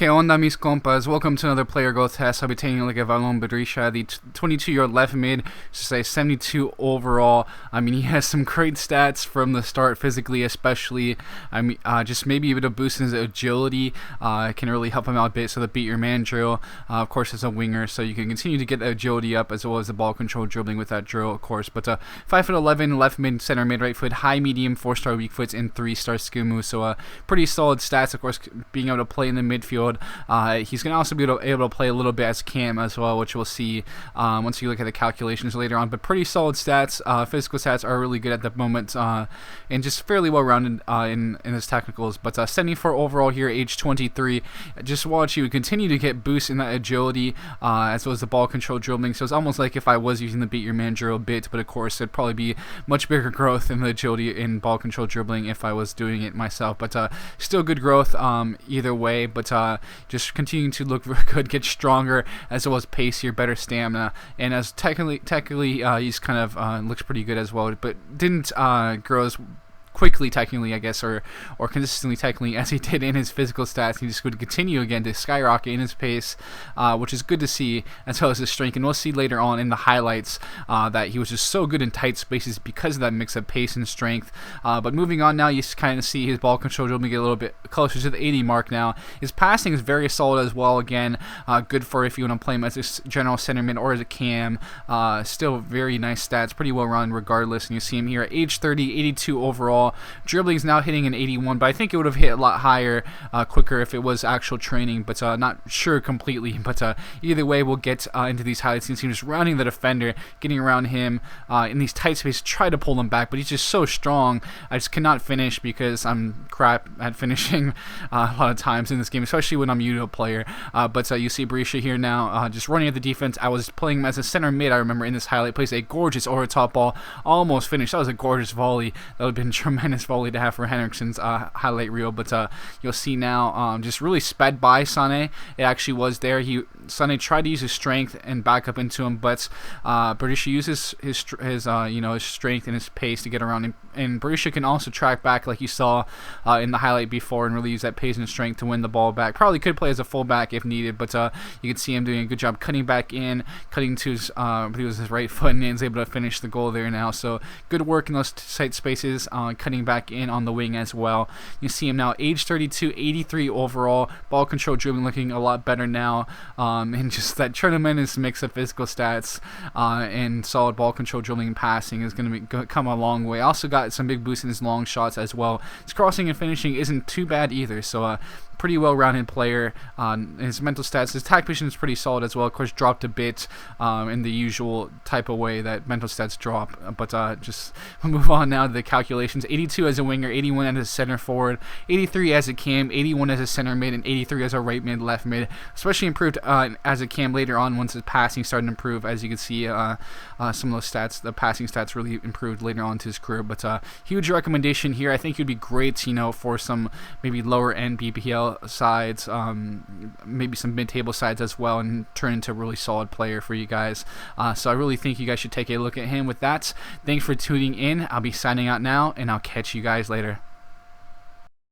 ¿Qué onda, mis compas? Welcome to another player growth test. I'll be taking a look at Valon Berisha, the 22-year-old left mid, just a 72 overall. I mean, he has some great stats from the start, physically especially. I mean, just maybe a bit of boost in his agility can really help him out a bit. So the beat your man drill, of course, as a winger, so you can continue to get the agility up as well as the ball control dribbling with that drill, of course. But 5'11", left mid, center mid, right foot, high, medium, 4-star weak foots, and 3-star skill moves. So pretty solid stats, of course, being able to play in the midfield. He's going to also be able to play a little bit as cam as well, which we'll see once you look at the calculations later on. But pretty solid stats. Physical stats are really good at the moment, and just fairly well rounded in his technicals. But 74 overall here, age 23. Just watch you continue to get boosts in that agility as well as the ball control dribbling. So it's almost like if I was using the beat your man drill a bit, but of course it'd probably be much bigger growth in the agility in ball control dribbling if I was doing it myself. But still good growth either way. But just continuing to look very good, get stronger, as well as pacier, better stamina, and as technically he's kind of looks pretty good as well, but didn't grow as quickly technically, I guess, or consistently technically as he did in his physical stats. He just would continue again to skyrocket in his pace, which is good to see, as well as his strength. And we'll see later on in the highlights that he was just so good in tight spaces because of that mix of pace and strength. But moving on now, you kind of see his ball control dribbling get a little bit closer to the 80 mark now. His passing is very solid as well. Again, good for if you want to play him as a general center mid or as a cam. Still very nice stats, pretty well run regardless. And you see him here at age 30, 82 overall. Dribbling is now hitting an 81, but I think it would have hit a lot higher quicker if it was actual training, but not sure completely. But either way, we'll get into these highlights. You can see him just rounding the defender, getting around him in these tight spaces, try to pull him back, but he's just so strong. I just cannot finish because I'm crap at finishing a lot of times in this game, especially when I'm a player. But you see Berisha here now just running at the defense. I was playing him as a center mid, I remember, in this highlight. Plays a gorgeous over top ball, almost finished. That was a gorgeous volley. That would have been tremendous volley to have for Henriksen's highlight reel. But you'll see now just really sped by Sané. It actually was there. Sané tried to use his strength and back up into him, but Berisha uses his strength and his pace to get around him. And Berisha can also track back, like you saw in the highlight before, and really use that pace and strength to win the ball back. Probably could play as a fullback if needed, but you can see him doing a good job cutting back in, cutting to his, his right foot, and is able to finish the goal there now. So good work in those tight spaces, cutting back in on the wing as well. You see him now, age 32, 83 overall, ball control dribbling looking a lot better now, and just that tremendous mix of physical stats and solid ball control dribbling and passing is going to come a long way. Also got some big boosts in his long shots as well. His crossing and finishing isn't too bad either, so pretty well-rounded player. His mental stats, his attack position is pretty solid as well. Of course, dropped a bit in the usual type of way that mental stats drop. But just move on now to the calculations. 82 as a winger, 81 as a center forward, 83 as a cam, 81 as a center mid, and 83 as a right mid, left mid. Especially improved as a cam later on once his passing started to improve. As you can see, some of those stats, the passing stats really improved later on to his career. But huge recommendation here. I think he'd be great, for some maybe lower end BPL sides, maybe some mid-table sides as well, and turn into a really solid player for you guys. So I really think you guys should take a look at him. With that, thanks for tuning in. I'll be signing out now, and I'll catch you guys later.